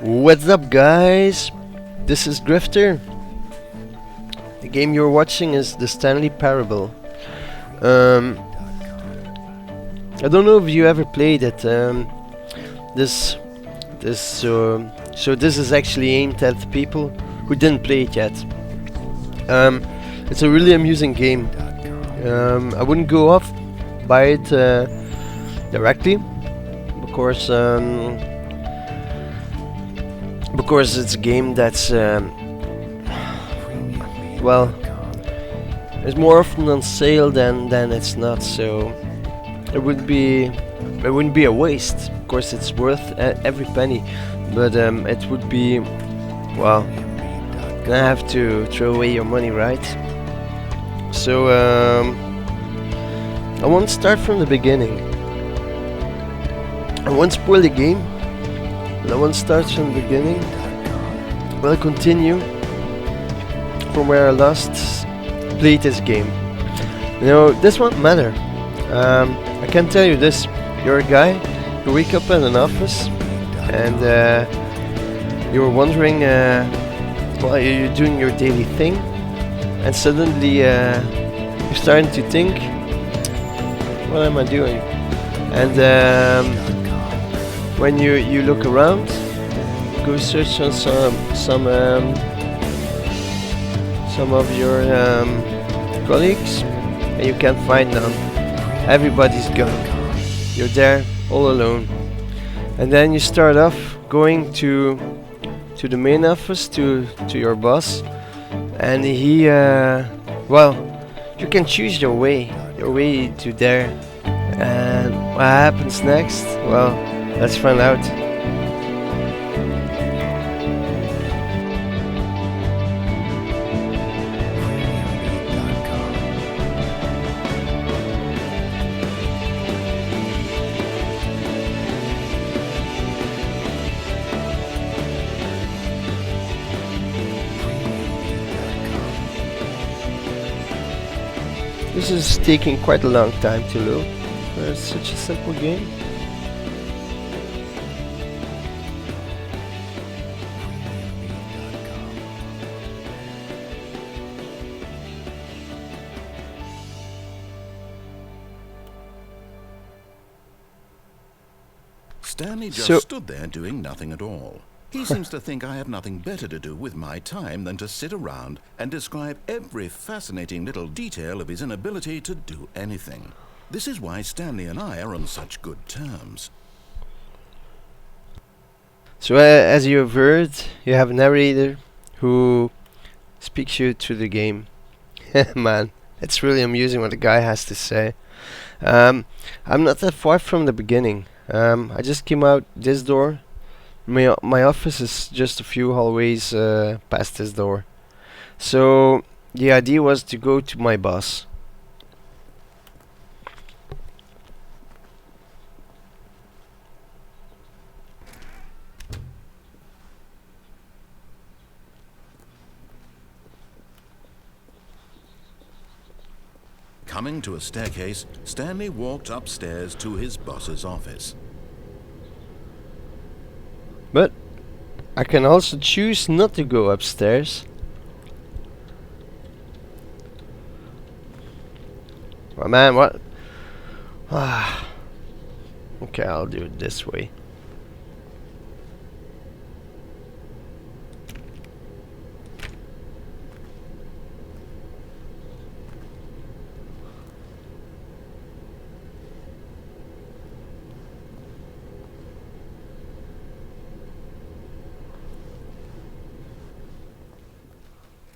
What's up, guys? This is Grifter. The game you're watching is the Stanley Parable. I don't know if you ever played it. This, so this is actually aimed at people who didn't play it yet. It's a really amusing game. I wouldn't go off by it directly, because it's a game that's well, it's more often on sale than it's not. So it wouldn't be a waste. Of course, it's worth every penny, but it would be, well, gonna have to throw away your money, right? So I won't start from the beginning. I won't spoil the game. I won't start from the beginning. We'll continue from where I last played this game. You know, this won't matter. I can tell you this: you're a guy, you wake up in an office, and you're wondering, well, you're doing your daily thing, and suddenly you're starting to think, what am I doing? And when you look around, go search on some of your colleagues, and you can't find none. Everybody's gone. You're there all alone, and then you start off going to the main office, to your boss, and he well, you can choose your way to there. And what happens next? Well, let's find out. This is taking quite a long time to load. It's such a simple game. Stanley just stood there doing nothing at all. He seems to think I have nothing better to do with my time than to sit around and describe every fascinating little detail of his inability to do anything. This is why Stanley and I are on such good terms. So as you have heard, you have a narrator who speaks you through the game. Man, it's really amusing what the guy has to say. I'm not that far from the beginning. I just came out this door. My office is just a few hallways past this door. So the idea was to go to my boss. Coming to a staircase, Stanley walked upstairs to his boss's office. But I can also choose not to go upstairs. Oh man, what? Okay, I'll do it this way.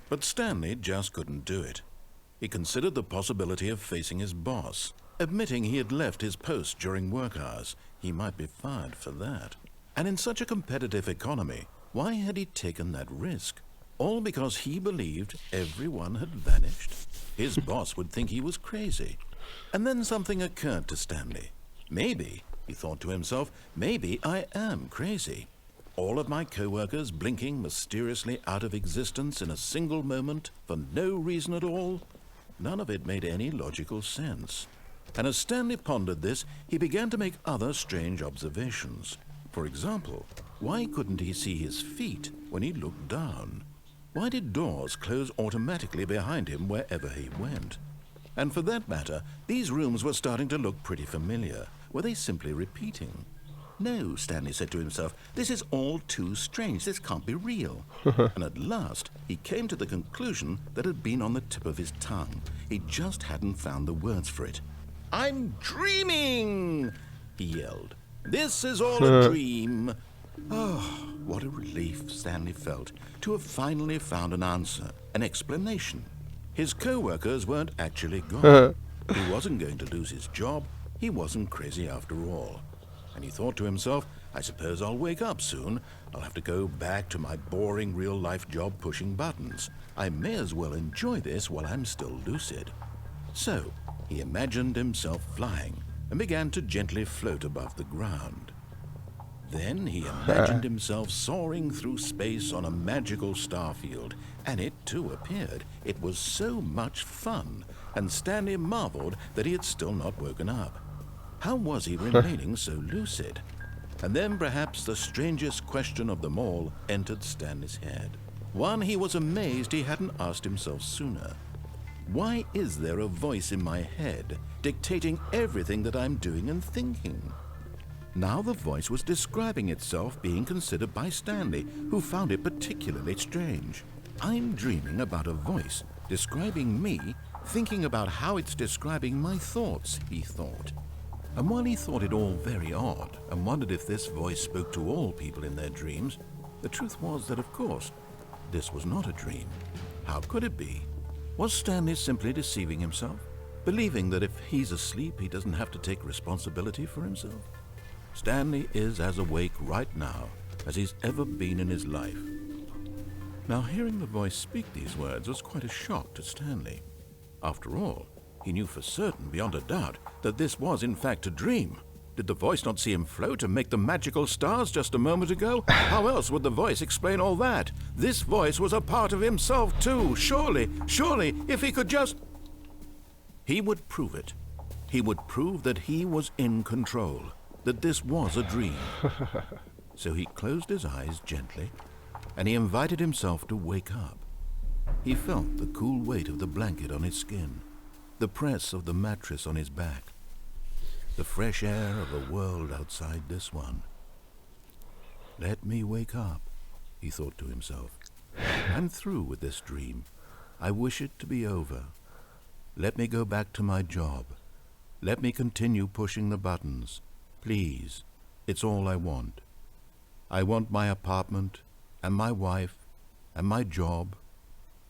But Stanley just couldn't do it. He considered the possibility of facing his boss. Admitting he had left his post during work hours, he might be fired for that. And in such a competitive economy, why had he taken that risk? All because he believed everyone had vanished. His boss would think he was crazy. And then something occurred to Stanley. Maybe, he thought to himself, maybe I am crazy. All of my co-workers blinking mysteriously out of existence in a single moment for no reason at all? None of it made any logical sense. And as Stanley pondered this, he began to make other strange observations. For example, why couldn't he see his feet when he looked down? Why did doors close automatically behind him wherever he went? And for that matter, these rooms were starting to look pretty familiar. Were they simply repeating? No, Stanley said to himself, this is all too strange. This can't be real. And at last, he came to the conclusion that had been on the tip of his tongue. He just hadn't found the words for it. I'm dreaming, he yelled. This is all a dream. Oh, what a relief Stanley felt to have finally found an answer, an explanation. His co-workers weren't actually gone. He wasn't going to lose his job. He wasn't crazy after all. And he thought to himself, I suppose I'll wake up soon. I'll have to go back to my boring real-life job pushing buttons. I may as well enjoy this while I'm still lucid. So, he imagined himself flying and began to gently float above the ground. Then he imagined himself soaring through space on a magical starfield, and it too appeared. It was so much fun, and Stanley marveled that he had still not woken up. How was he remaining so lucid? And then perhaps the strangest question of them all entered Stanley's head. One he was amazed he hadn't asked himself sooner. Why is there a voice in my head dictating everything that I'm doing and thinking? Now the voice was describing itself being considered by Stanley, who found it particularly strange. I'm dreaming about a voice describing me, thinking about how it's describing my thoughts, he thought. And while he thought it all very odd and wondered if this voice spoke to all people in their dreams, the truth was that, of course, this was not a dream. How could it be? Was Stanley simply deceiving himself, believing that if he's asleep, he doesn't have to take responsibility for himself? Stanley is as awake right now as he's ever been in his life. Now, hearing the voice speak these words was quite a shock to Stanley. After all, he knew for certain, beyond a doubt, that this was in fact a dream. Did the voice not see him float and make the magical stars just a moment ago? How else would the voice explain all that? This voice was a part of himself too. Surely, if he could just... He would prove it. He would prove that he was in control, that this was a dream. So he closed his eyes gently, and he invited himself to wake up. He felt the cool weight of the blanket on his skin, the press of the mattress on his back, the fresh air of a world outside this one. Let me wake up, he thought to himself. I'm through with this dream. I wish it to be over. Let me go back to my job. Let me continue pushing the buttons. Please, it's all I want. I want my apartment, and my wife, and my job.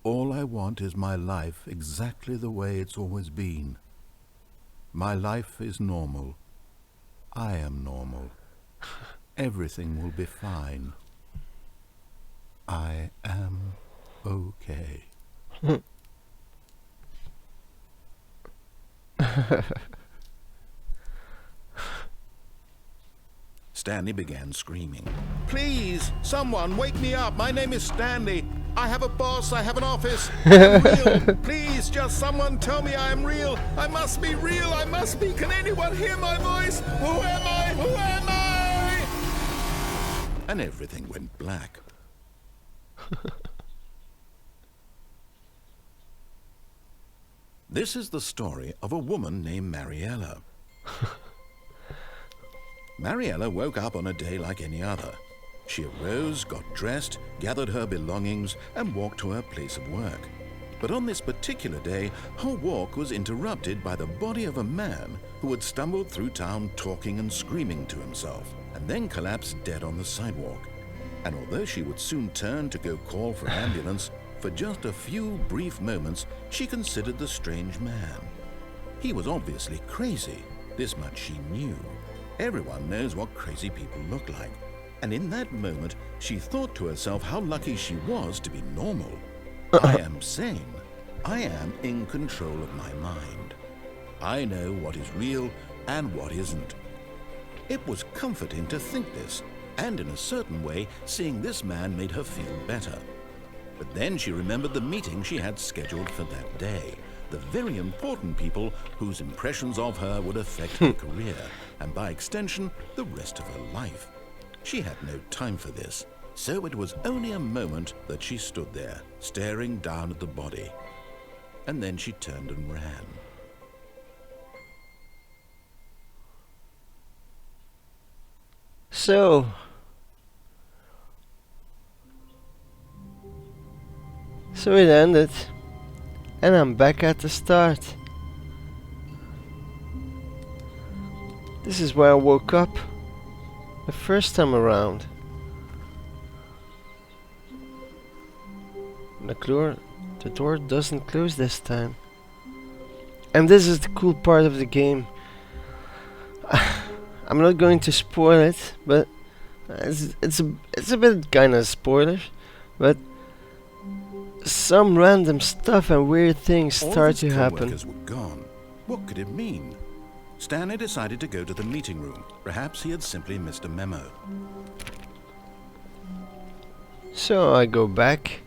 All I want is my life exactly the way it's always been. My life is normal. I am normal. Everything will be fine. I am okay. Stanley began screaming. Please, someone, wake me up. My name is Stanley. I have a boss. I have an office. I'm real. Please, just someone tell me I am real. I must be real. I must be. Can anyone hear my voice? Who am I? Who am I? And everything went black. This is the story of a woman named Mariella. Mariella woke up on a day like any other. She arose, got dressed, gathered her belongings, and walked to her place of work. But on this particular day, her walk was interrupted by the body of a man who had stumbled through town talking and screaming to himself, and then collapsed dead on the sidewalk. And although she would soon turn to go call for an ambulance, for just a few brief moments, she considered the strange man. He was obviously crazy. This much she knew. Everyone knows what crazy people look like. And in that moment, she thought to herself how lucky she was to be normal. I am sane. I am in control of my mind. I know what is real and what isn't. It was comforting to think this, and in a certain way, seeing this man made her feel better. But then she remembered the meeting she had scheduled for that day, the very important people whose impressions of her would affect her career, and by extension, the rest of her life. She had no time for this, so it was only a moment that she stood there, staring down at the body. And then she turned and ran. So it ended, and I'm back at the start. This is where I woke up the first time around. The door doesn't close this time. And this is the cool part of the game. I'm not going to spoil it, but it's a bit kinda spoiler, but some random stuff and weird things start to happen. All of his co-workers were gone. What could it mean? Stanley decided to go to the meeting room. Perhaps he had simply missed a memo. So I go back.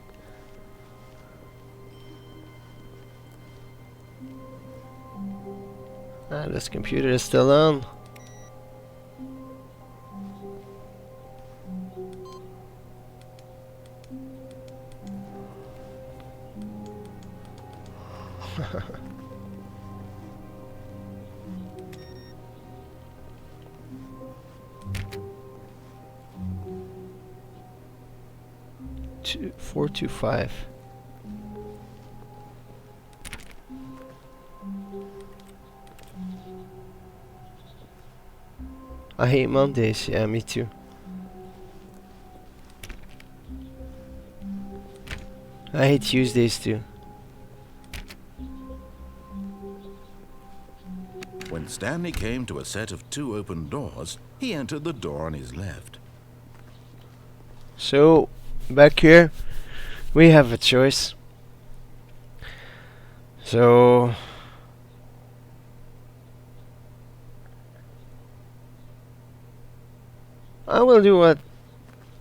This computer is still on. Two, 425. I hate Mondays, yeah, me too. I hate Tuesdays too. When Stanley came to a set of 2 open doors, he entered the door on his left. So, back here, we have a choice. So, I will do what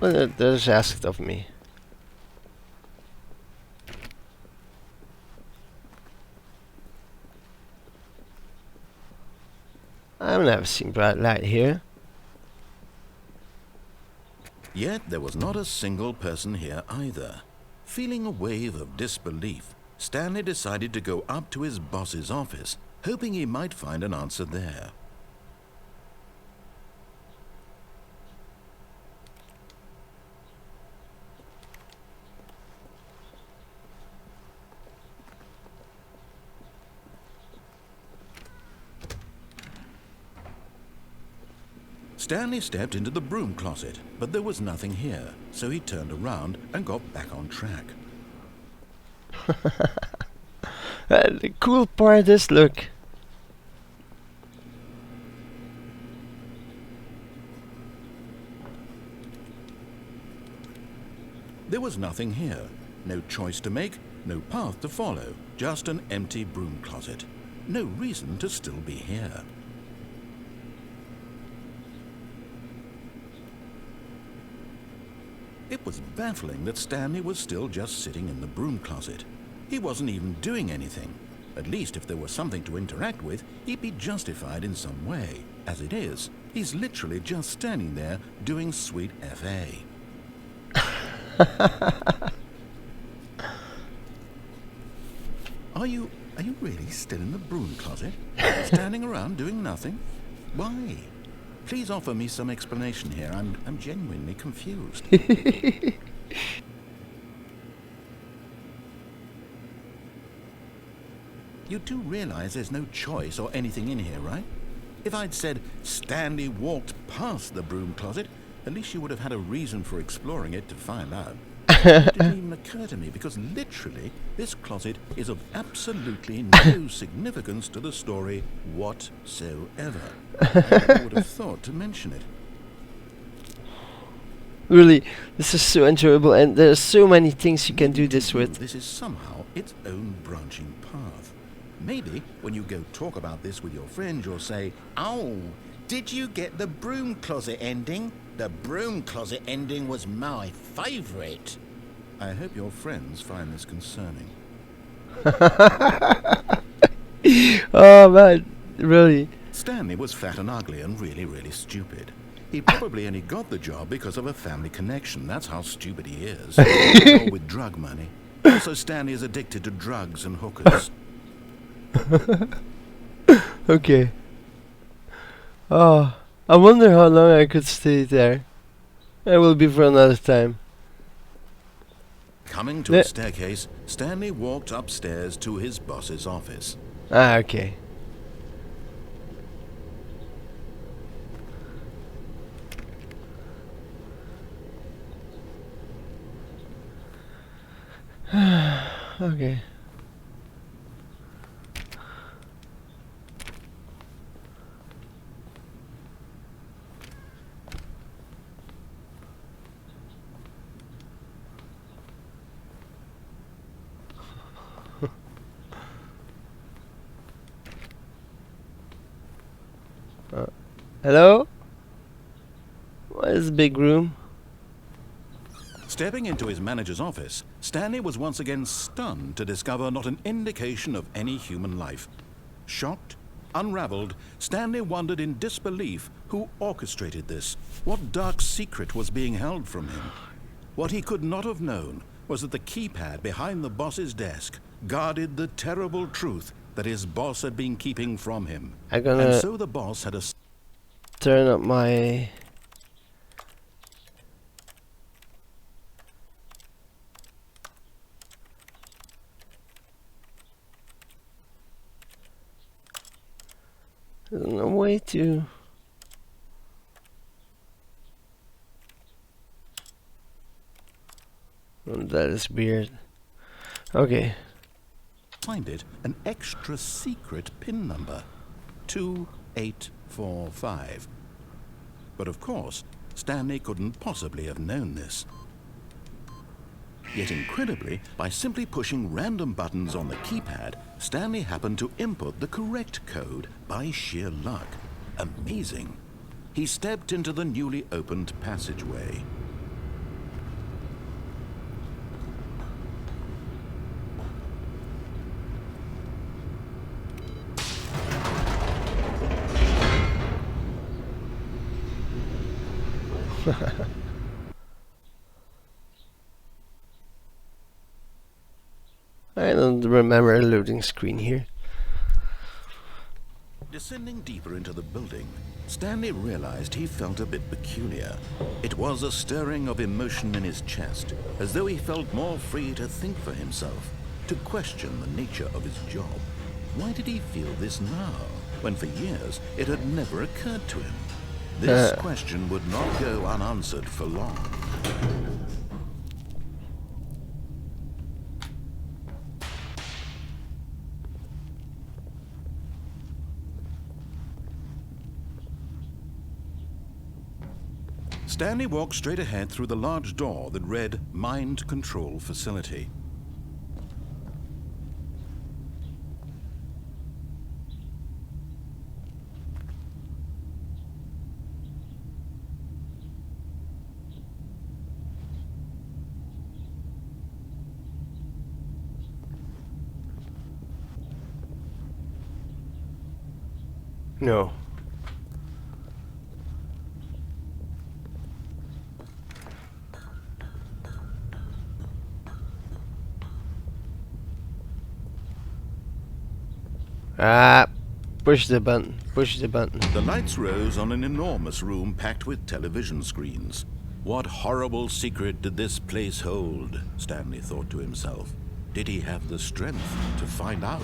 is asked of me. I've never seen bright light here. Yet there was not a single person here either. Feeling a wave of disbelief, Stanley decided to go up to his boss's office, hoping he might find an answer there. Stanley stepped into the broom closet, but there was nothing here, so he turned around and got back on track. The cool part is, look. There was nothing here. No choice to make, no path to follow, just an empty broom closet. No reason to still be here. It was baffling that Stanley was still just sitting in the broom closet. He wasn't even doing anything. At least if there was something to interact with, he'd be justified in some way. As it is, he's literally just standing there doing sweet FA. Are you really still in the broom closet? Standing around doing nothing? Why? Please offer me some explanation here. I'm genuinely confused. You do realize there's no choice or anything in here, right? If I'd said Stanley walked past the broom closet, at least you would have had a reason for exploring it to find out. It didn't even occur to me, because literally this closet is of absolutely no significance to the story whatsoever. I would have thought to mention it. Really, this is so enjoyable, and there's so many things you can do this with. This is somehow its own branching path. Maybe when you go talk about this with your friends, you'll say, "Oh, did you get the broom closet ending? The broom closet ending was my favourite." I hope your friends find this concerning. Oh man, really. Stanley was fat and ugly and really, really stupid. He probably only got the job because of a family connection. That's how stupid he is. He's all with drug money. Also, Stanley is addicted to drugs and hookers. Okay. Oh, I wonder how long I could stay there. It will be for another time. Coming to a staircase, Stanley walked upstairs to his boss's office. Ah, okay. Okay. Hello? What is the big room? Stepping into his manager's office, Stanley was once again stunned to discover not an indication of any human life. Shocked, unraveled, Stanley wondered in disbelief who orchestrated this. What dark secret was being held from him? What he could not have known was that the keypad behind the boss's desk guarded the terrible truth that his boss had been keeping from him. And so the boss had a turn up my there's no way to that is weird. Okay. Find it an extra secret PIN number 2845. But of course, Stanley couldn't possibly have known this. Yet incredibly, by simply pushing random buttons on the keypad, Stanley happened to input the correct code by sheer luck. Amazing. He stepped into the newly opened passageway. I don't remember a loading screen here. Descending deeper into the building, Stanley realized he felt a bit peculiar. It was a stirring of emotion in his chest, as though he felt more free to think for himself, to question the nature of his job. Why did he feel this now, when for years it had never occurred to him? This question would not go unanswered for long. Stanley walked straight ahead through the large door that read Mind Control Facility. No. Push the button. Push the button. The lights rose on an enormous room packed with television screens. What horrible secret did this place hold? Stanley thought to himself. Did he have the strength to find out?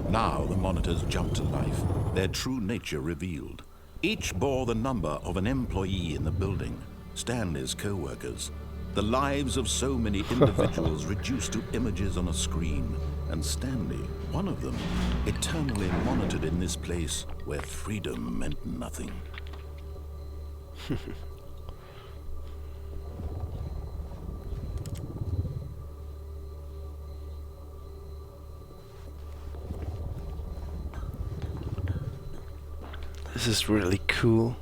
Now the monitors jumped to life, their true nature revealed. Each bore the number of an employee in the building, Stanley's co-workers. The lives of so many individuals reduced to images on a screen, and Stanley, one of them, eternally monitored in this place where freedom meant nothing. This is really cool.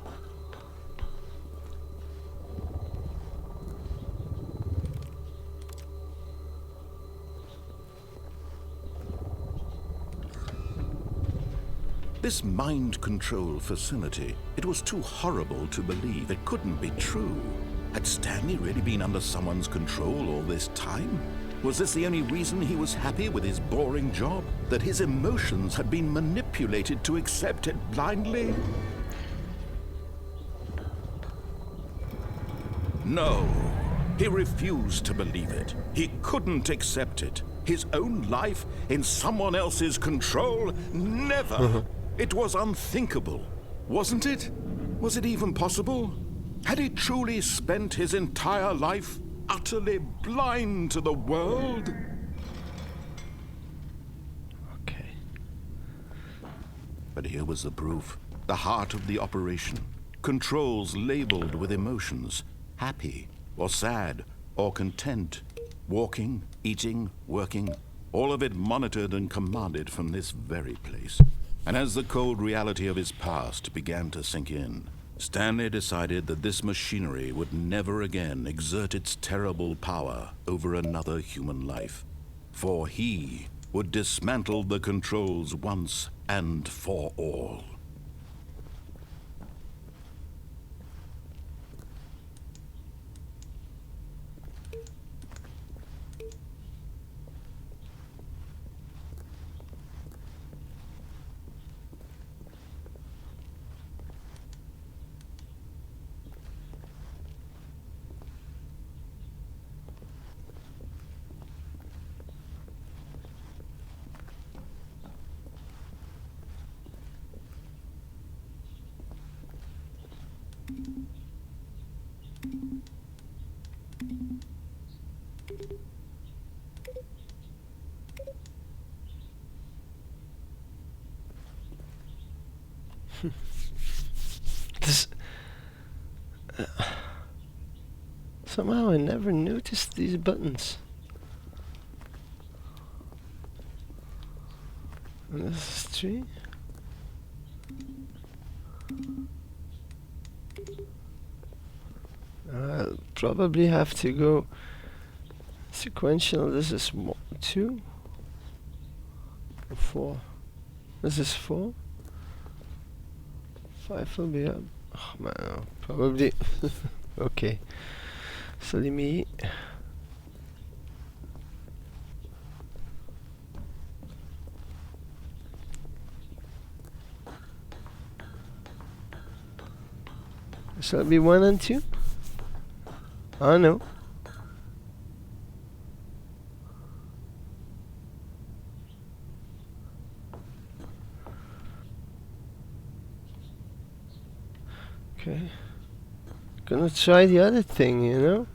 This mind control facility, it was too horrible to believe. It couldn't be true. Had Stanley really been under someone's control all this time? Was this the only reason he was happy with his boring job? That his emotions had been manipulated to accept it blindly? No. He refused to believe it. He couldn't accept it. His own life in someone else's control? Never. It was unthinkable, wasn't it? Was it even possible? Had he truly spent his entire life utterly blind to the world? Okay. But here was the proof. The heart of the operation. Controls labeled with emotions. Happy, or sad, or content. Walking, eating, working. All of it monitored and commanded from this very place. And as the cold reality of his past began to sink in, Stanley decided that this machinery would never again exert its terrible power over another human life. For he would dismantle the controls once and for all. This somehow I never noticed these buttons. And this is 3. I'll probably have to go sequential. This is 2 or 4. This is 4. 5 will be up. Oh man, no, probably. Okay. So let me. Shall it be 1 and 2? Oh no. Okay. Gonna try the other thing, you know?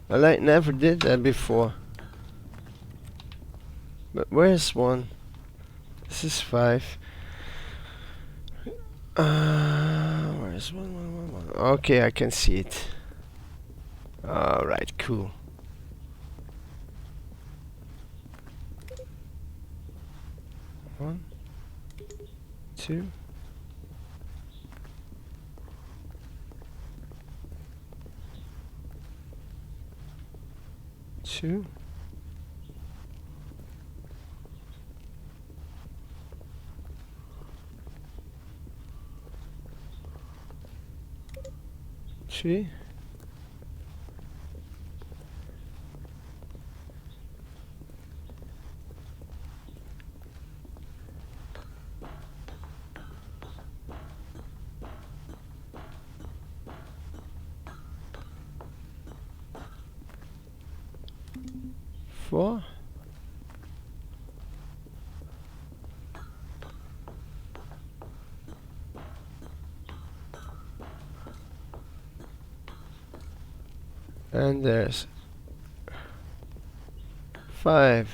I like never did that before. But where's 1? This is 5. Where's 1? Okay, I can see it. Alright, cool. One, 2. 2. 3. 4. And there's 5.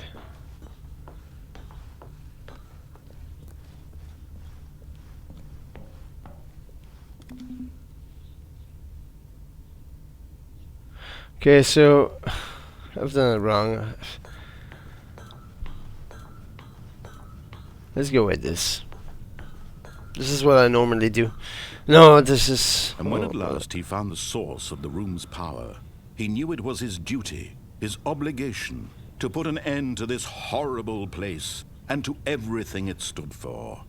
Okay, so I've done it wrong. Let's go with this. This is what I normally do. No, this is... And when at last he found the source of the room's power, he knew it was his duty, his obligation, to put an end to this horrible place and to everything it stood for.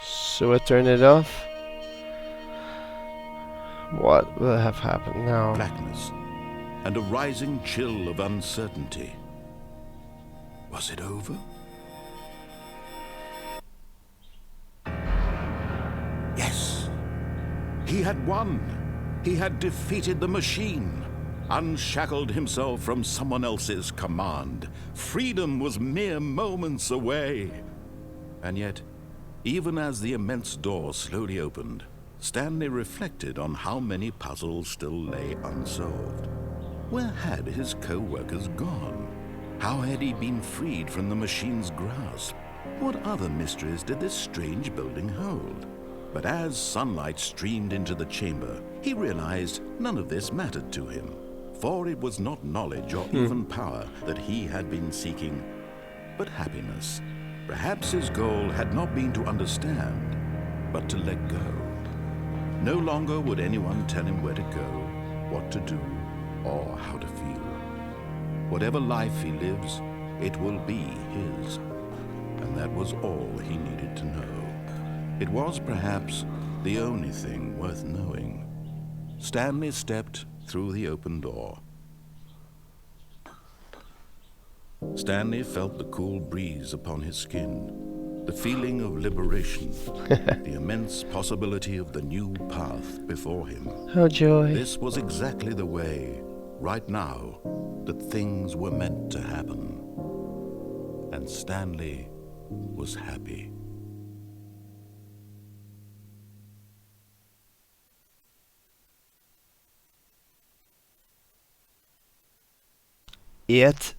So I turn it off. What will have happened now? Blackness and a rising chill of uncertainty. Was it over? Yes. He had won. He had defeated the machine, unshackled himself from someone else's command. Freedom was mere moments away. And yet, even as the immense door slowly opened, Stanley reflected on how many puzzles still lay unsolved. Where had his co-workers gone? How had he been freed from the machine's grasp? What other mysteries did this strange building hold? But as sunlight streamed into the chamber, he realized none of this mattered to him, for it was not knowledge or even power that he had been seeking, but happiness. Perhaps his goal had not been to understand, but to let go. No longer would anyone tell him where to go, what to do, or how to feel. Whatever life he lives, it will be his. And that was all he needed to know. It was perhaps the only thing worth knowing. Stanley stepped through the open door. Stanley felt the cool breeze upon his skin, the feeling of liberation, the immense possibility of the new path before him. Oh, joy. This was exactly the way, right now, that things were meant to happen. And Stanley was happy. Yet,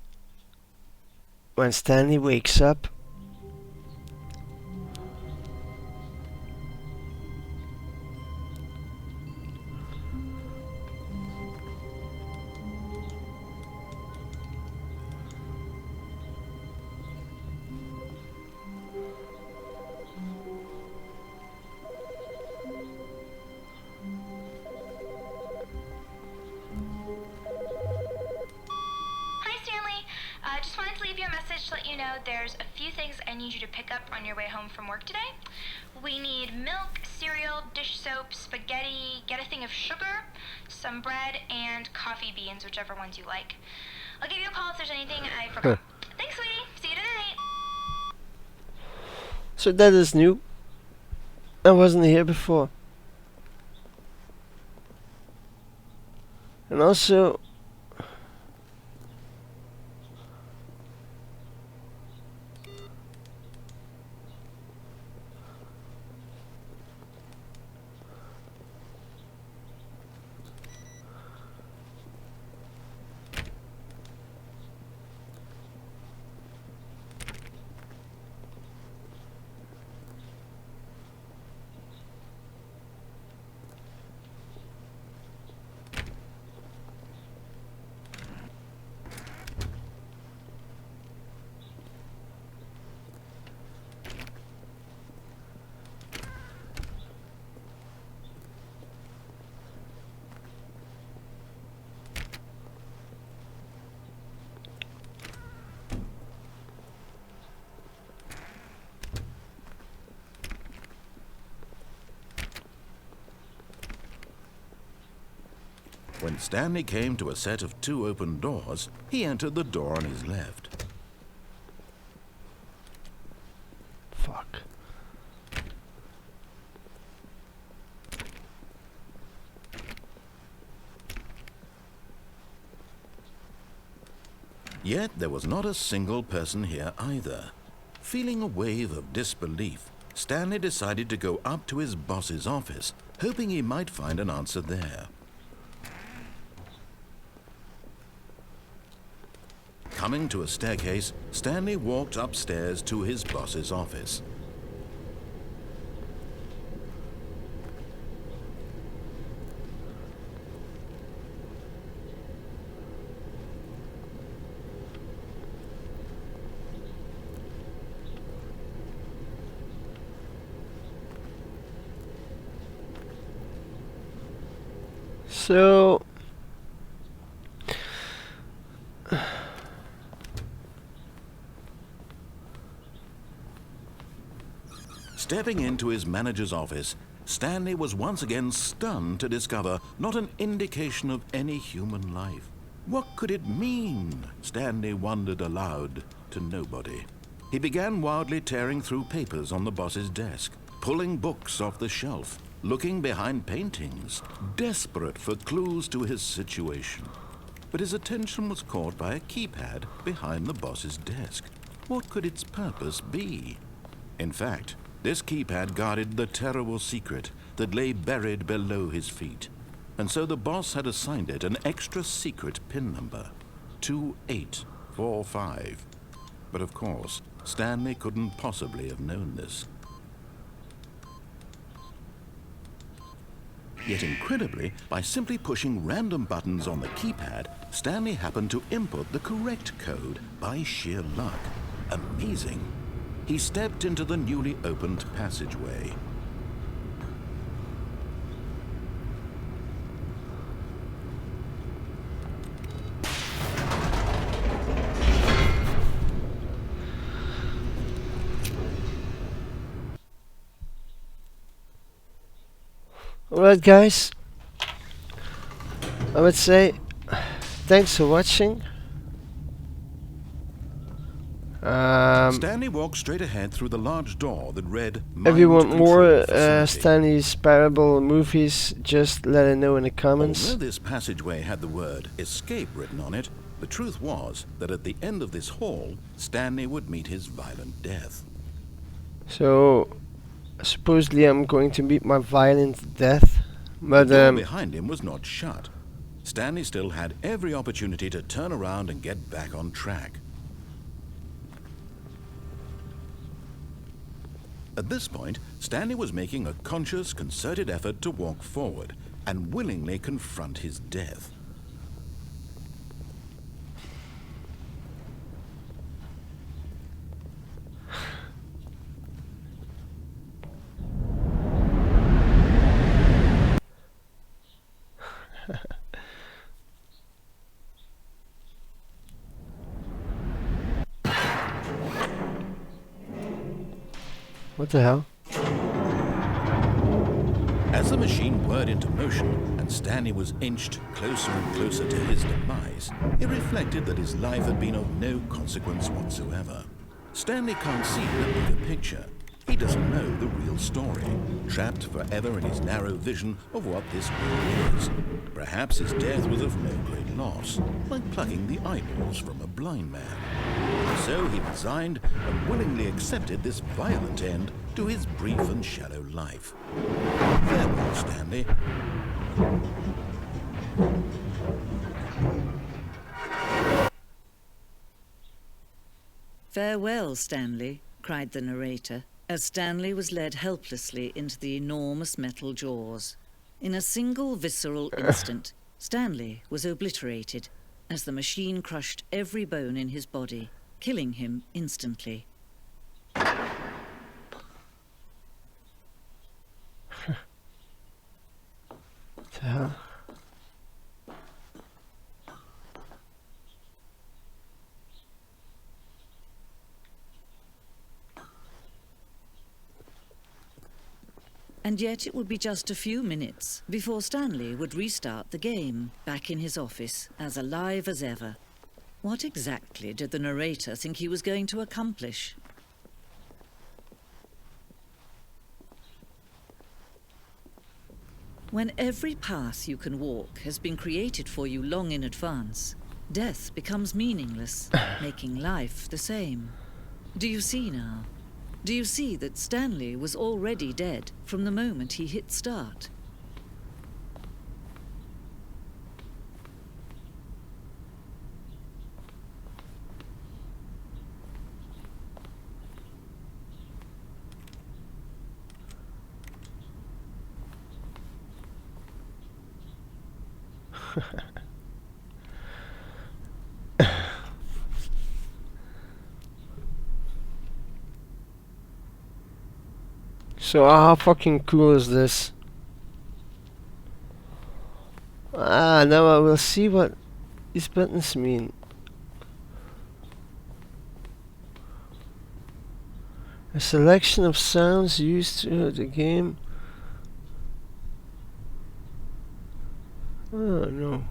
when Stanley wakes up, just wanted to leave you a message to let you know there's a few things I need you to pick up on your way home from work today. We need milk, cereal, dish soap, spaghetti, get a thing of sugar, some bread, and coffee beans, whichever ones you like. I'll give you a call if there's anything I forgot. Thanks, sweetie. See you tonight. so that is new. I wasn't here before. And also, When Stanley came to a set of 2 open doors, he entered the door on his left. fuck. Yet there was not a single person here either. Feeling a wave of disbelief, Stanley decided to go up to his boss's office, hoping he might find an answer there. Coming to a staircase, Stanley walked upstairs to his boss's office. So Stepping into his manager's office, Stanley was once again stunned to discover not an indication of any human life. What could it mean? Stanley wondered aloud to nobody. He began wildly tearing through papers on the boss's desk, pulling books off the shelf, looking behind paintings, desperate for clues to his situation. But his attention was caught by a keypad behind the boss's desk. What could its purpose be? In fact, this keypad guarded the terrible secret that lay buried below his feet. And so the boss had assigned it an extra secret PIN number, 2845. But of course, Stanley couldn't possibly have known this. Yet incredibly, by simply pushing random buttons on the keypad, Stanley happened to input the correct code by sheer luck. Amazing. He stepped into the newly opened passageway. alright guys, I would say thanks for watching. Stanley walked straight ahead through the large door that read, If you want Mind more Control Facility. Stanley's Parable movies, just let it know in the comments. Although this passageway had the word escape written on it, the truth was that at the end of this hall, Stanley would meet his violent death. So supposedly I'm going to meet my violent death, but The door behind him was not shut. Stanley still had every opportunity to turn around and get back on track. At this point, Stanley was making a conscious, concerted effort to walk forward and willingly confront his death. what the hell? As the machine whirred into motion and Stanley was inched closer and closer to his demise, it reflected that his life had been of no consequence whatsoever. Stanley can't see the bigger picture. He doesn't know the real story, trapped forever in his narrow vision of what this world is. Perhaps his death was of no great loss, like plucking the eyeballs from a blind man. So he resigned and willingly accepted this violent end to his brief and shallow life. Farewell, Stanley. "Farewell, Stanley," cried the narrator, as Stanley was led helplessly into the enormous metal jaws. In a single visceral instant, Stanley was obliterated as the machine crushed every bone in his body, killing him instantly. What the hell? And yet it would be just a few minutes before Stanley would restart the game, back in his office, as alive as ever. What exactly did the narrator think he was going to accomplish? When every path you can walk has been created for you long in advance, death becomes meaningless, making life the same. Do you see now? Do you see that Stanley was already dead from the moment he hit start? So how fucking cool is this? Now I will see what these buttons mean. A selection of sounds used throughout the game. Oh no.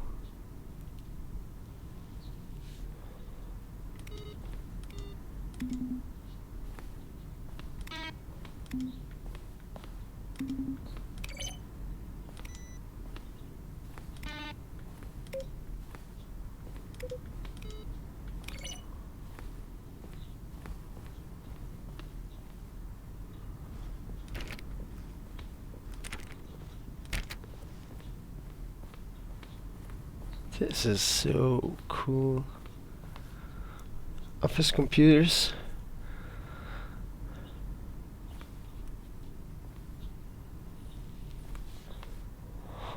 This is so cool. Office computers.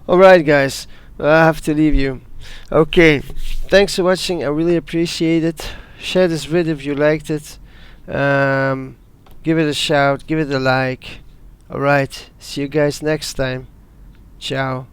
Alright guys, I have to leave you. Okay, thanks for watching, I really appreciate it. Share this video if you liked it. Give it a shout, give it a like. Alright, see you guys next time. Ciao.